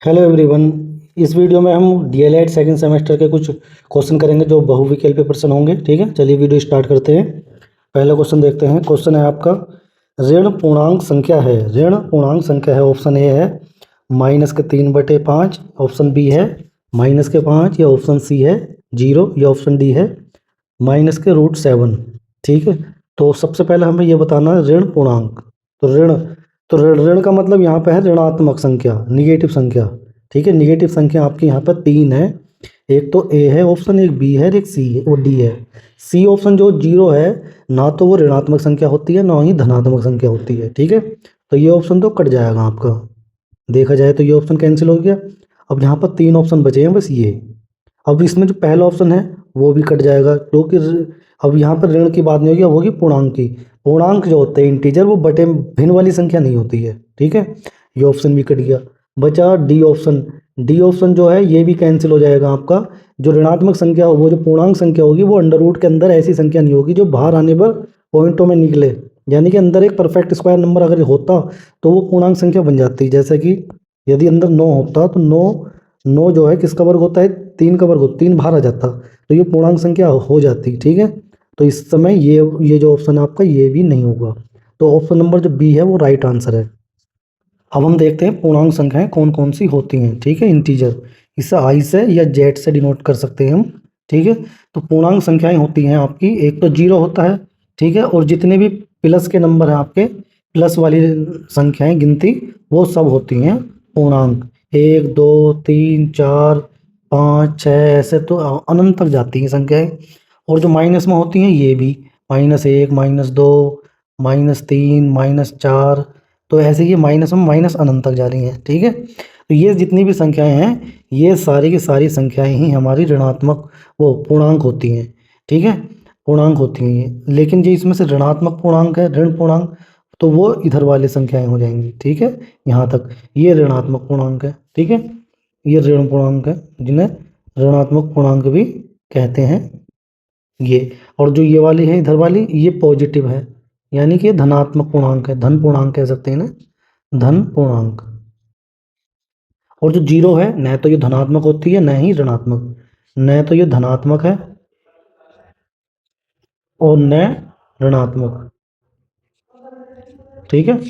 Hello everyone. इस video में हम डीएलएड सेकंड सेमेस्टर के कुछ क्वेश्चन करेंगे जो बहुविकल्पी प्रश्न होंगे। ठीक है, चलिए वीडियो स्टार्ट करते हैं। पहला क्वेश्चन देखते हैं। क्वेश्चन है आपका, ऋण पूर्णांक संख्या है। ऋण पूर्णांक संख्या है। ऑप्शन ए है -3/5, ऑप्शन बी है -5, या ऑप्शन सी है 0, या ऑप्शन डी है -√7। ठीक है, तो सबसे पहले हमें ये बताना है ऋण पूर्णांक। तो ऋण का मतलब यहाँ पे है ऋणात्मक संख्या, निगेटिव संख्या। ठीक है, निगेटिव संख्या आपकी यहाँ पर 3 है। एक तो ए है ऑप्शन, एक बी है, एक सी है और डी है। सी ऑप्शन जो 0 है, ना तो वो ऋणात्मक संख्या होती है ना ही धनात्मक संख्या होती है। ठीक है, तो ये ऑप्शन तो कट जाएगा आपका। देखा जाए तो ये ऑप्शन कैंसिल हो गया। अब यहाँ पर 3 ऑप्शन बचे हैं बस ये। अब इसमें जो पहला ऑप्शन है वो भी कट जाएगा, क्योंकि अब यहाँ पर ऋण की बात नहीं होगी, अब होगी पूर्णांक की। पूर्णांक जो होते हैं इंटीजर, वो बटे भिन्न वाली संख्या नहीं होती है। ठीक है, ये ऑप्शन भी कट गया। बचा डी ऑप्शन। डी ऑप्शन जो है ये भी कैंसिल हो जाएगा आपका। जो ऋणात्मक संख्या वो जो पूर्णांक संख्या होगी वो अंडर रूट के अंदर ऐसी संख्या नहीं होगी जो बाहर आने पर पॉइंटों में निकले। यानी कि अंदर एक परफेक्ट स्क्वायर नंबर अगर होता तो वो पूर्णांक संख्या बन जाती। जैसे कि यदि अंदर 9 होता तो 9 जो है किसका वर्ग होता है? 3 का वर्ग होता, 3 बाहर आ जाता तो ये पूर्णांक संख्या हो जाती। ठीक है, तो इस समय ये जो ऑप्शन है आपका ये भी नहीं होगा। तो ऑप्शन नंबर जो बी है वो राइट आंसर है। अब हम देखते हैं पूर्णांक संख्याएं कौन कौन सी होती हैं। ठीक है, इंटीजर इसे आई से या जेड से डिनोट कर सकते हैं हम। ठीक है, तो पूर्णांक संख्याएं होती हैं आपकी, एक तो 0 होता है। ठीक है, और जितने भी प्लस के नंबर हैं आपके, प्लस वाली संख्याएं गिनती, वो सब होती हैं पूर्णांक। 1 2 3 4 5 6 ऐसे तो अनंत तक जाती हैं संख्याएं। और जो माइनस में होती हैं ये भी -1 -2 -3 -4, तो ऐसे ये माइनस में माइनस अनंत तक जा रही हैं। ठीक है, तो ये जितनी भी संख्याएं हैं ये सारी की सारी संख्याएं ही हमारी ऋणात्मक वो पूर्णांक होती हैं। ठीक है, पूर्णांक होती हैं ये। लेकिन जो इसमें से ऋणात्मक पूर्णांक है, ऋण पूर्णांक, तो वो इधर वाली संख्याएं हो जाएंगी। ठीक है, यहाँ तक ये ऋणात्मक पूर्णांक है। ठीक है, ये ऋण पूर्णांक है जिन्हें ऋणात्मक पूर्णांक भी कहते हैं ये। और जो ये वाली है इधर वाली, ये पॉजिटिव है, यानी कि ये धनात्मक पूर्णांक है, धन पूर्णांक कह सकते हैं ना, धन पूर्णांक। और जो 0 है, न तो ये धनात्मक होती है न ही ऋणात्मक, न तो ये धनात्मक है और न ऋणात्मक। ठीक है,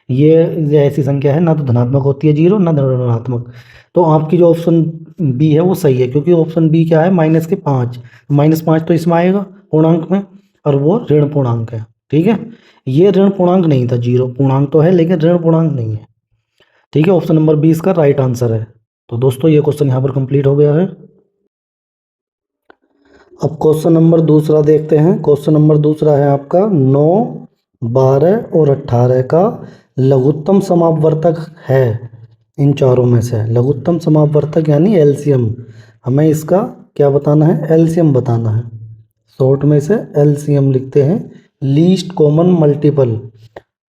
ये ऐसी संख्या है ना तो धनात्मक होती है 0, ना ऋणात्मक। तो आपकी जो ऑप्शन बी है वो सही है, क्योंकि ऑप्शन बी क्या है? -5। -5 तो इसमें आएगा पूर्णांक में, और वो ऋण पूर्णांक है। ठीक है, ये ऋण पूर्णांक नहीं था, 0 पूर्णांक तो है लेकिन ऋण पूर्णांक नहीं है। ठीक है, ऑप्शन नंबर 20 का राइट आंसर है। तो दोस्तों ये क्वेश्चन यहाँ पर कंप्लीट हो गया है। अब क्वेश्चन नंबर दूसरा देखते हैं। क्वेश्चन नंबर दूसरा है आपका 9, 12 और 18 का लघुत्तम समापवर्तक है। इन चारों में से लघुत्तम समापवर्तक यानी एलसीएम, हमें इसका क्या बताना है? एलसीएम बताना है। शॉर्ट में से एलसीएम लिखते हैं, लीस्ट कॉमन मल्टीपल।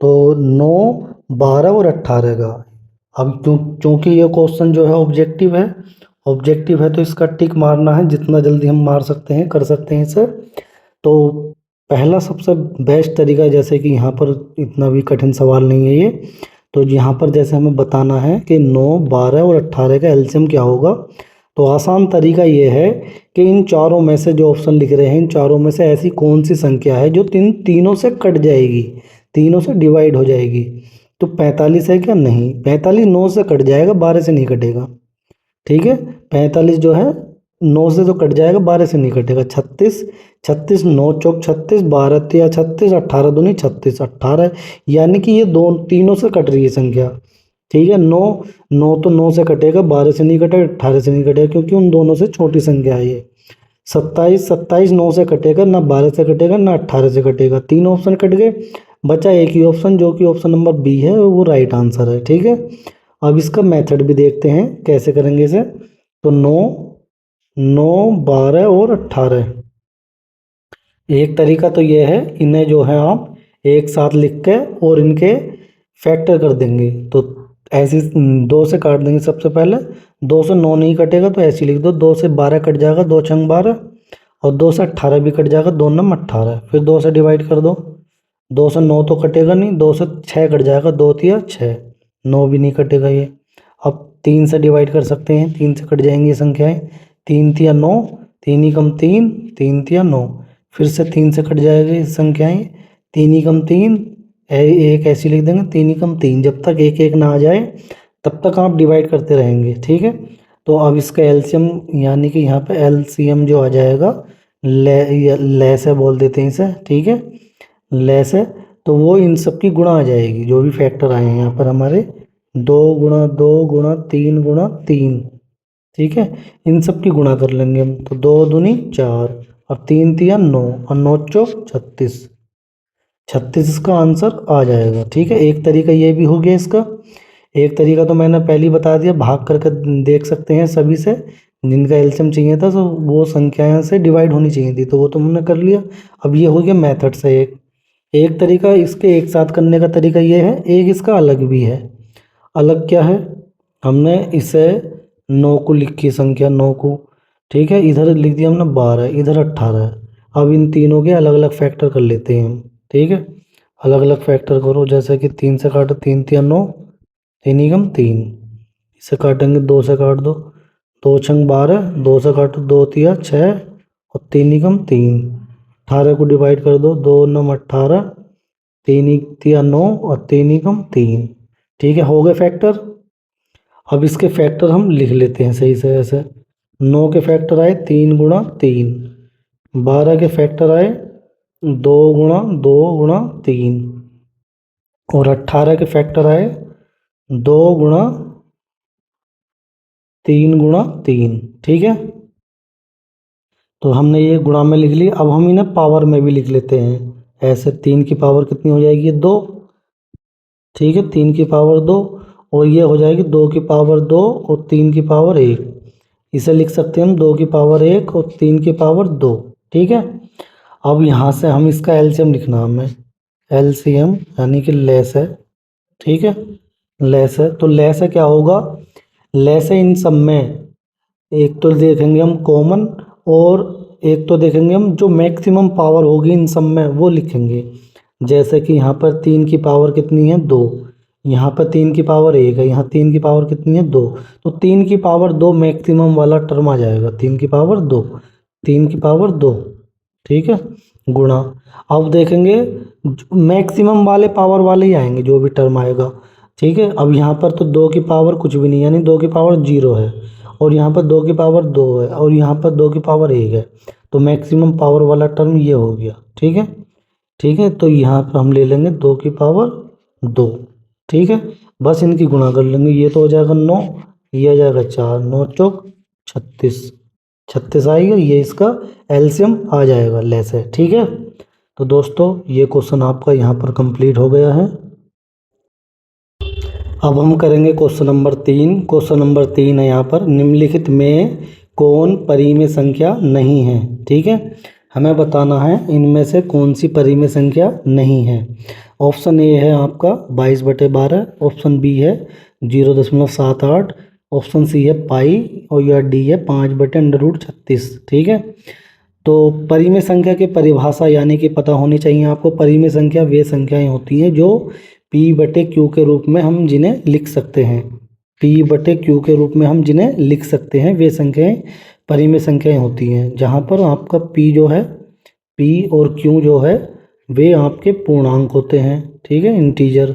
तो 9, 12 और 18 का, अब क्योंकि ये क्वेश्चन जो है ऑब्जेक्टिव है, ऑब्जेक्टिव है तो इसका टिक मारना है, जितना जल्दी हम मार सकते हैं कर सकते हैं इसे। तो पहला सबसे बेस्ट तरीका, जैसे कि यहाँ पर इतना भी कठिन सवाल नहीं है ये, तो यहाँ पर जैसे हमें बताना है कि 9, 12 और 18 का एलसीएम क्या होगा, तो आसान तरीका ये है कि इन चारों में से जो ऑप्शन लिख रहे हैं, इन चारों में से ऐसी कौन सी संख्या है जो तीनों से कट जाएगी, तीनों से डिवाइड हो जाएगी। तो 45 है क्या? नहीं, 45 9 से कट जाएगा, 12 से नहीं कटेगा। ठीक है, 45 जो है 9 से तो कट जाएगा, 12 से नहीं कटेगा। 36, 36 9 चौक 36, 12 तिया 36, 18 दूनी 36, 18, यानी कि ये दो तीनों से कट रही है संख्या। ठीक है, 9, 9 तो 9 से कटेगा, 12 से नहीं कटेगा, 18 से नहीं कटेगा, क्योंकि उन दोनों से छोटी संख्या है ये। 27, 27 9 से कटेगा, ना 12 से कटेगा ना 18 से कटेगा, तीन ऑप्शन कट गए। बचा एक ही ऑप्शन जो कि ऑप्शन नंबर बी है, वो राइट आंसर है। ठीक है, अब इसका मेथड भी देखते हैं कैसे करेंगे इसे। तो 9, 9, 12 और 18, एक तरीका तो ये है, इन्हें जो है आप एक साथ लिख के और इनके फैक्टर कर देंगे। तो ऐसे 2 से काट देंगे सबसे पहले। 2 से 9 नहीं कटेगा तो ऐसे लिख दो, 2 से 12 कट जाएगा, 2 छंग 12, और 2 से 18 भी कट जाएगा, 2 नम 18, फिर 2 से डिवाइड कर दो। 2 से 9 तो कटेगा नहीं, 2 से 6 कट जाएगा, 2 तिया 6, 9 भी नहीं कटेगा ये। अब 3 से डिवाइड कर सकते हैं, 3 से कट जाएंगी ये संख्याएं। 3 तिया 9, 3 एकम 3, 3 तिया 9। फिर से 3 से कट जाएगी संख्याएं, 3 एकम 3, एक ऐसी लिख देंगे 3 एकम 3। जब तक एक एक ना आ जाए तब तक आप डिवाइड करते रहेंगे, ठीक है। तो अब इसका एलसीएम यानी कि यहाँ पे एलसीएम जो आ जाएगा, ले से बोल देते हैं इसे, ठीक है, ले से। तो वो इन सब की गुणा आ जाएगी, जो भी फैक्टर आए हैं यहाँ पर हमारे, 2 गुणा 2 गुणा 3 गुणा 3, ठीक है, इन सब की गुणा कर लेंगे हम। तो 2 दूनी 4 और 3 तिया 9 और 9 चौक 36, 36 इसका आंसर आ जाएगा, ठीक है। एक तरीका ये भी हो गया इसका। एक तरीका तो मैंने पहले ही बता दिया, भाग करके देख सकते हैं सभी से, जिनका एलसीएम चाहिए था तो वो संख्याएं से डिवाइड होनी चाहिए थी, तो वो तो हमने कर लिया। अब ये हो गया मेथड से एक। एक तरीका इसके एक साथ करने का तरीका ये है, एक इसका अलग भी है। अलग क्या है, हमने इसे 9 को लिखी, संख्या 9 को, ठीक है, इधर लिख दिया हमने 12, इधर 18 है। अब इन तीनों के अलग अलग फैक्टर कर लेते हैं हम, ठीक है। अलग अलग फैक्टर करो, जैसे कि 3 से काटो, 3 तिया 9, 3 एकम 3। इसे काटेंगे 2 से काट दो, 2 छंग 12, 2 से काटो, 2 तिया 6 और 3 एकम 3। 18 को डिवाइड कर दो, 2 9 18, 3 तिया 9 और 3 एकम 3, ठीक है, हो गए फैक्टर। अब इसके फैक्टर हम लिख लेते हैं सही से ऐसे। 9 के फैक्टर आए 3 गुणा 3, 12 के फैक्टर आए 2 गुणा 2 गुणा 3 और 18 के फैक्टर आए 2 गुणा 3 गुणा 3, ठीक है। तो हमने ये गुणा में लिख लिया। अब हम इन्हें पावर में भी लिख लेते हैं ऐसे। 3 की पावर कितनी हो जाएगी, 2, ठीक है, 3 की पावर 2, और ये हो जाएगी 2 की पावर 2 और 3 की पावर 1। इसे लिख सकते हैं हम 2 की पावर 1 और 3 की पावर 2, ठीक है। अब यहाँ से हम इसका एलसीएम लिखना हमें, एलसीएम यानी कि लेस है, ठीक है, लेस है। तो लेस है क्या होगा, लेस है इन सब में, एक तो देखेंगे हम कॉमन, और एक तो देखेंगे हम जो मैक्सिमम पावर होगी इन सब में वो लिखेंगे। जैसे कि यहाँ पर 3 की पावर कितनी है, 2, यहाँ पर 3 की पावर 1 है, यहाँ 3 की पावर कितनी है, 2। तो 3 की पावर 2 मैक्सिमम वाला टर्म आ जाएगा, 3 की पावर 2, 3 की पावर 2, ठीक है, गुणा। अब देखेंगे मैक्सिमम वाले पावर वाले ही आएंगे जो भी टर्म आएगा, ठीक है। अब यहाँ पर तो 2 की पावर कुछ भी नहीं, यानी 2 की पावर 0 है, और यहाँ पर 2 की पावर 2 है, और यहाँ पर 2 की पावर 1 है। तो मैक्सिमम पावर वाला टर्म ये हो गया, ठीक है, ठीक है। तो यहाँ पर हम ले लेंगे 2 की पावर 2, ठीक है। बस इनकी गुणा कर लेंगे, ये तो हो जाएगा 9, ये आ जाएगा 4, 9 चौक 36, 36 आएगा, ये इसका एलसीएम आ जाएगा, लेस है, ठीक है। तो दोस्तों ये क्वेश्चन आपका यहाँ पर कंप्लीट हो गया है। अब हम करेंगे क्वेश्चन नंबर 3। क्वेश्चन नंबर 3 है यहाँ पर, निम्नलिखित में कौन परिमेय संख्या नहीं है, ठीक है। हमें बताना है इनमें से कौन सी परिमेय संख्या नहीं है। ऑप्शन ए है आपका 22/12, ऑप्शन बी है 0.78, ऑप्शन सी है पाई, और या डी है 5/√36, ठीक है। तो परिमेय संख्या की परिभाषा यानी कि पता होनी चाहिए आपको। परिमेय संख्या वे संख्याएं होती हैं जो P/Q के रूप में हम जिन्हें लिख सकते हैं, P/Q के रूप में हम जिन्हें लिख सकते हैं, वे संख्याएं परिमेय संख्याएं होती हैं। जहाँ पर आपका P जो है, P और Q जो है वे आपके पूर्णांक होते हैं, ठीक है, इंटीजर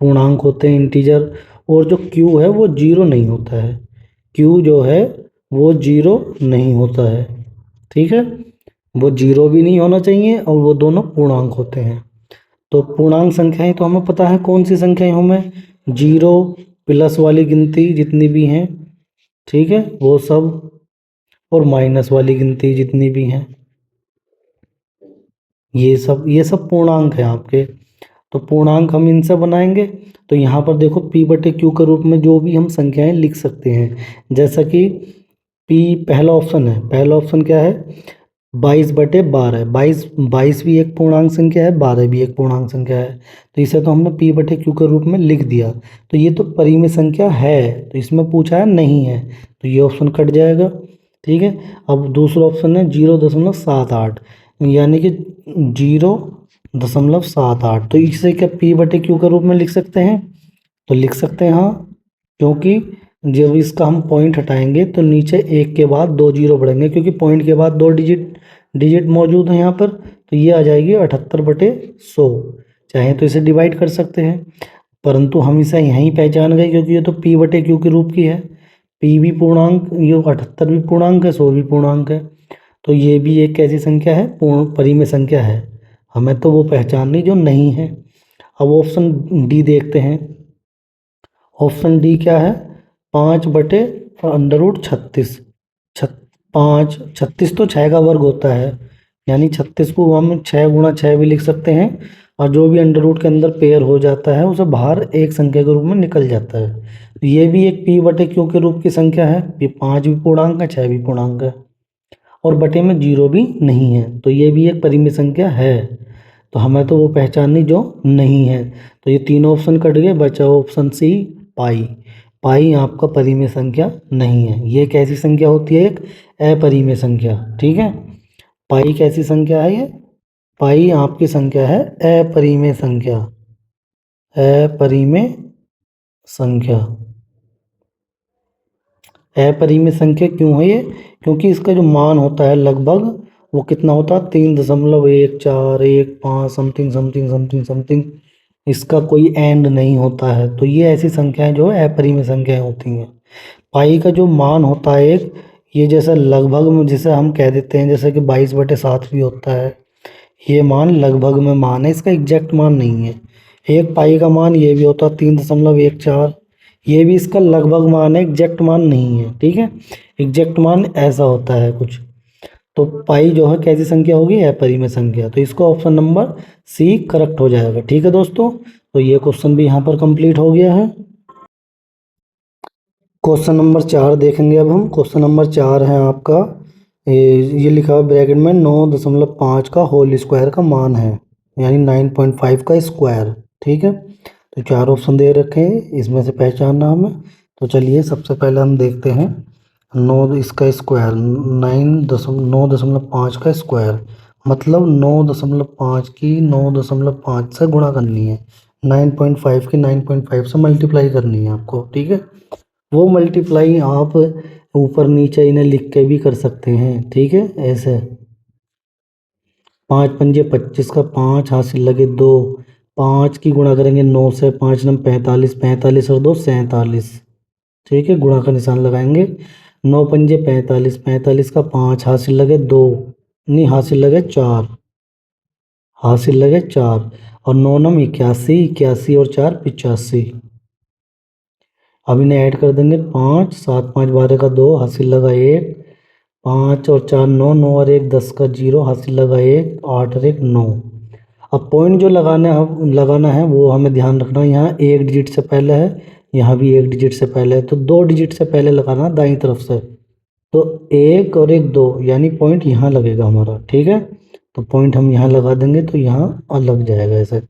पूर्णांक होते हैं, इंटीजर। और जो Q है वो 0 नहीं होता है, Q जो है वो 0 नहीं होता है, ठीक है, वो 0 भी नहीं होना चाहिए, और वो दोनों पूर्णांक होते हैं। तो पूर्णांक संख्याएं तो हमें पता है कौन सी संख्याएं हमें, 0 प्लस वाली गिनती जितनी भी हैं, ठीक है, वो सब, और माइनस वाली गिनती जितनी भी हैं, ये सब पूर्णांक है आपके। तो पूर्णांक हम इनसे बनाएंगे। तो यहाँ पर देखो P/Q के रूप में जो भी हम संख्याएं लिख सकते हैं, जैसा कि P पहला ऑप्शन है, पहला ऑप्शन क्या है, 22/12, 22 भी एक पूर्णांक संख्या है, 12 भी एक पूर्णांक संख्या है। तो इसे तो हमने P/Q के रूप में लिख दिया। तो ये तो परिमेय संख्या है, तो इसमें पूछा है नहीं है, तो ये ऑप्शन कट जाएगा, ठीक है। अब दूसरा ऑप्शन है 0.78, यानी कि 0.78, तो इसे क्या P/Q के रूप में लिख सकते हैं, तो लिख सकते हैं हाँ, क्योंकि जब इसका हम पॉइंट हटाएंगे तो नीचे एक के बाद 2 जीरो बढ़ेंगे, क्योंकि पॉइंट के बाद 2 डिजिट मौजूद है यहाँ पर। तो ये आ जाएगी 78/100। चाहे तो इसे डिवाइड कर सकते हैं, परंतु हम इसे यहीं पहचान गए क्योंकि ये तो P/Q के रूप की है। P भी पूर्णांक, ये 78 भी पूर्णांक है, 100 भी पूर्णांक है। तो ये भी एक कैसी संख्या है, पूर्ण परिमेय संख्या है। हमें तो वो पहचाननी जो नहीं है। अब ऑप्शन डी देखते हैं। ऑप्शन डी क्या है, 5/√36। 36 तो 6 का वर्ग होता है, यानी 36 को हम 6 × 6 भी लिख सकते हैं, और जो भी अंडर रूट के अंदर पेयर हो जाता है उसे बाहर एक संख्या के रूप में निकल जाता है। तो ये भी एक P/Q के रूप की संख्या है। ये 5 भी पूर्णांक है, 6 भी पूर्णांक है, और बटे में 0 भी नहीं है। तो ये भी एक परिमेय संख्या है। तो हमें तो वो पहचाननी जो नहीं है। तो ये तीनों ऑप्शन कट गए, बचा ऑप्शन सी, पाई। पाई आपका परिमेय संख्या नहीं है। ये कैसी संख्या होती है, एक अपरिमेय संख्या। ठीक है, पाई कैसी संख्या है ये, पाई आपकी संख्या है अपरिमेय संख्या। अपरिमेय संख्या, अपरिमेय संख्या क्यों है ये, क्योंकि इसका जो मान होता है लगभग वो कितना होता है, 3.1415 समथिंग समथिंग समथिंग समथिंग, इसका कोई एंड नहीं होता है। तो ये ऐसी संख्याएं जो है अपरिमेय संख्याएं होती हैं। पाई का जो मान होता है एक, ये जैसा लगभग में जिसे हम कह देते हैं, जैसे कि 22/7 भी होता है, ये मान लगभग में मान है, इसका एग्जैक्ट मान नहीं है। एक पाई का मान ये भी होता है 3.14, ये भी इसका लगभग मान है, एग्जैक्ट मान नहीं है। ठीक है, एग्जैक्ट मान ऐसा होता है कुछ। तो पाई जो है कैसी संख्या होगी, अपरिमेय संख्या। तो इसको ऑप्शन नंबर सी करेक्ट हो जाएगा। ठीक है दोस्तों, तो ये क्वेश्चन भी यहाँ पर कंप्लीट हो गया है। क्वेश्चन नंबर 4 देखेंगे अब हम। क्वेश्चन नंबर 4 है आपका, ये लिखा हुआ ब्रैकेट में 9.5 का होल स्क्वायर का मान है, यानी 9.5 का स्क्वायर। ठीक है, तो 4 ऑप्शन दे रखे हैं, इसमें से पहचानना हमें। तो चलिए सबसे पहले हम देखते हैं 9 इसका स्क्वायर, 9.5 का स्क्वायर, मतलब 9.5 की 9.5 से गुणा करनी है, 9.5 की 9.5 से मल्टीप्लाई करनी है आपको। ठीक है, वो मल्टीप्लाई आप ऊपर नीचे इन्हें लिख के भी कर सकते हैं। ठीक है, ऐसे 5×5 = 25 का 5 हासिल लगे 2, 5 की गुणा करेंगे 9 से, 5×9 45, 45 और 2 47। ठीक है, गुणा का निशान लगाएंगे। 9×5 = 45, 45 का 5 हासिल लगे 2, नहीं हासिल लगे 4, हासिल लगे 4, और 9×9 81, 81 और 4 85। अब इन्हें ऐड कर देंगे, 5 7 5 12 का 2 हासिल लगा 1, 5 और 4 9, 9 और 1 10 का 0 हासिल लगा 1, 8 और 1 9। अब पॉइंट जो लगाना है वो हमें ध्यान रखना है, यहाँ एक डिजिट से पहले है, यहाँ भी एक डिजिट से पहले है, तो 2 डिजिट से पहले लगाना दाईं तरफ से। तो 1 और 1 2, यानी पॉइंट यहाँ लगेगा हमारा। ठीक है, तो पॉइंट हम यहाँ लगा देंगे, तो यहाँ लग जाएगा ऐसे,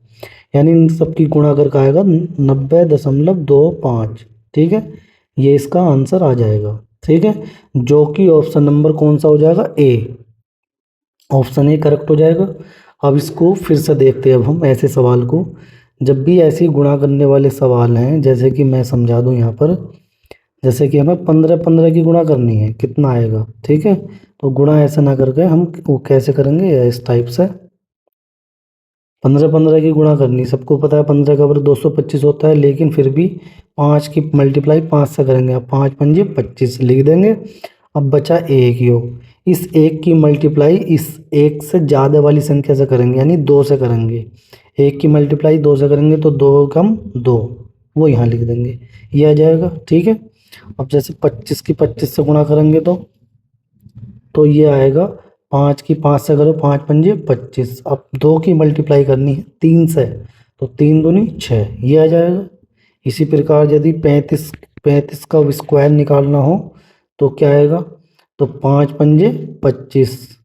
यानी इन सबकी गुणा करके आएगा 90.25। ठीक है, ये इसका आंसर आ जाएगा। ठीक है, जो कि ऑप्शन नंबर कौन सा हो जाएगा, ए। ऑप्शन ए करेक्ट हो जाएगा। अब इसको फिर से देखते हैं अब हम ऐसे सवाल को। जब भी ऐसे गुणा करने वाले सवाल हैं, जैसे कि मैं समझा दूं यहाँ पर, जैसे कि हमें 15 की गुणा करनी है, कितना आएगा। ठीक है, तो गुणा ऐसे ना करके हम वो कैसे करेंगे, इस टाइप से 15 की गुणा करनी। सबको पता है 15 का वर्ग 225 होता है, लेकिन फिर भी 5 की मल्टीप्लाई 5 से करेंगे। अब 5×5 = 25 लिख देंगे। अब बचा 1 योग, इस 1 की मल्टीप्लाई इस 1 से ज़्यादा वाली संख्या से करेंगे, यानी 2 से करेंगे। 1 की मल्टीप्लाई 2 से करेंगे तो 2 कम 2, वो यहाँ लिख देंगे, ये आ जाएगा। ठीक है, अब जैसे 25 की 25 से गुणा करेंगे तो ये आएगा, 5 की 5 से करो, 5×5 = 25। अब 2 की मल्टीप्लाई करनी है 3 से, तो 3 दूनी 6, ये आ जाएगा। इसी प्रकार यदि 35 का स्क्वायर निकालना हो तो क्या आएगा, तो 5×5 = 25,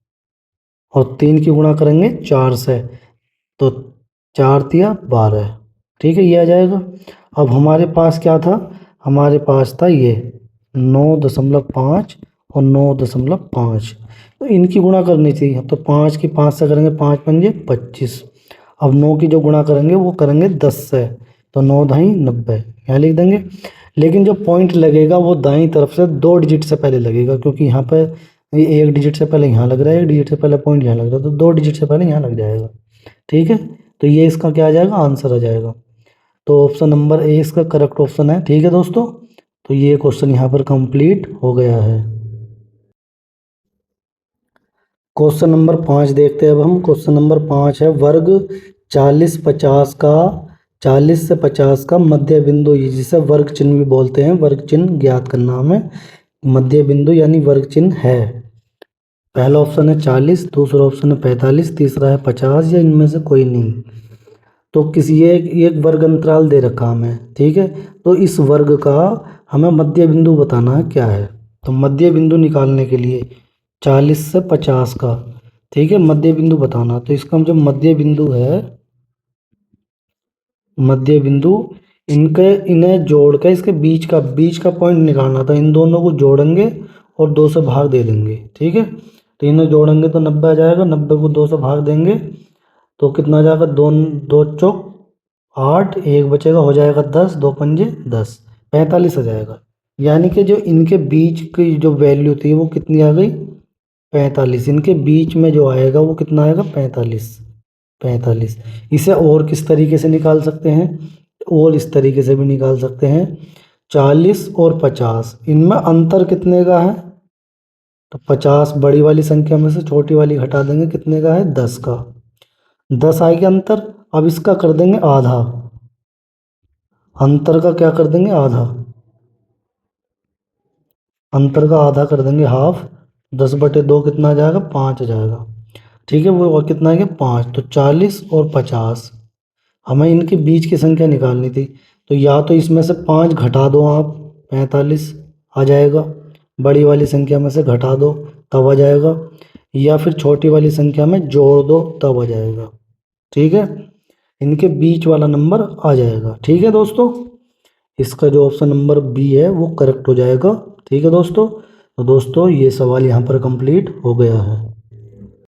और 3 की गुणा करेंगे 4 से, तो 4×3 = 12। ठीक है, ये आ जाएगा। अब हमारे पास क्या था, हमारे पास था ये 9.5 और 9.5, तो इनकी गुणा करनी चाहिए। तो 5 की 5 से करेंगे, 5×5 = 25। अब 9 की जो गुणा करेंगे वो करेंगे 10 से, तो 9×2 = 90, यहाँ लिख देंगे। लेकिन जो पॉइंट लगेगा वो दाईं तरफ से 2 डिजिट से पहले लगेगा, क्योंकि यहाँ पे 1 डिजिट से पहले यहाँ लग रहा है, 1 डिजिट से पहले पॉइंट यहाँ लग रहा है, तो 2 डिजिट से पहले यहाँ लग जाएगा। ठीक है, तो ये इसका क्या आ जाएगा, आंसर आ जाएगा। तो ऑप्शन नंबर ए इसका करेक्ट ऑप्शन है। ठीक है दोस्तों, तो ये क्वेश्चन यहाँ पर कंप्लीट हो गया है। क्वेश्चन नंबर 5 देखते हैं अब हम। क्वेश्चन नंबर 5 है, वर्ग 40 से 50 का मध्य बिंदु, जिसे वर्ग चिन्ह भी बोलते हैं, वर्ग चिन्ह ज्ञात करना हमें। मध्य बिंदु यानी वर्ग चिन्ह है। पहला ऑप्शन है 40, दूसरा ऑप्शन है 45, तीसरा है 50, या इनमें से कोई नहीं। तो किसी एक वर्ग अंतराल दे रखा हमें, ठीक है। तो इस वर्ग का हमें मध्य बिंदु बताना है क्या है। तो मध्य बिंदु निकालने के लिए 40 से 50 का, ठीक है, मध्य बिंदु बताना। तो इसका जो मध्य बिंदु है, मध्य बिंदु, इन्हें जोड़ के इसके बीच का पॉइंट निकालना था। इन दोनों को जोड़ेंगे और 2 से भाग दे देंगे। ठीक है, तो इन्हें जोड़ेंगे तो 90 आ जाएगा, 90 को 2 से भाग देंगे तो कितना आ जाएगा, 2 2 चौक 8, 1 बचेगा, हो जाएगा 10, 2 पंजे 10, 45 आ जाएगा। यानी कि जो इनके बीच की जो वैल्यू थी वो कितनी आ गई, 45। इनके बीच में जो आएगा वो कितना आएगा, 45। इसे और किस तरीके से निकाल सकते हैं, और इस तरीके से भी निकाल सकते हैं। 40 और 50, इनमें अंतर कितने का है, तो 50 बड़ी वाली संख्या में से छोटी वाली घटा देंगे, कितने का है, 10 का। 10 आएगा अंतर। अब इसका कर देंगे आधा, अंतर का क्या कर देंगे, आधा, अंतर का आधा कर देंगे, हाफ। 10/2 कितना आ जाएगा, 5 आ जाएगा। ठीक है, वो कितना है, 5। तो 40 और 50, हमें इनके बीच की संख्या निकालनी थी। तो या तो इसमें से 5 घटा दो आप, 45 आ जाएगा। बड़ी वाली संख्या में से घटा दो, तब आ जाएगा। या फिर छोटी वाली संख्या में जोड़ दो, तब आ जाएगा। ठीक है, इनके बीच वाला नंबर आ जाएगा। ठीक है दोस्तों, इसका जो ऑप्शन नंबर बी है वो करेक्ट हो जाएगा। ठीक है दोस्तों, तो दोस्तों ये सवाल यहाँ पर कंप्लीट हो गया है।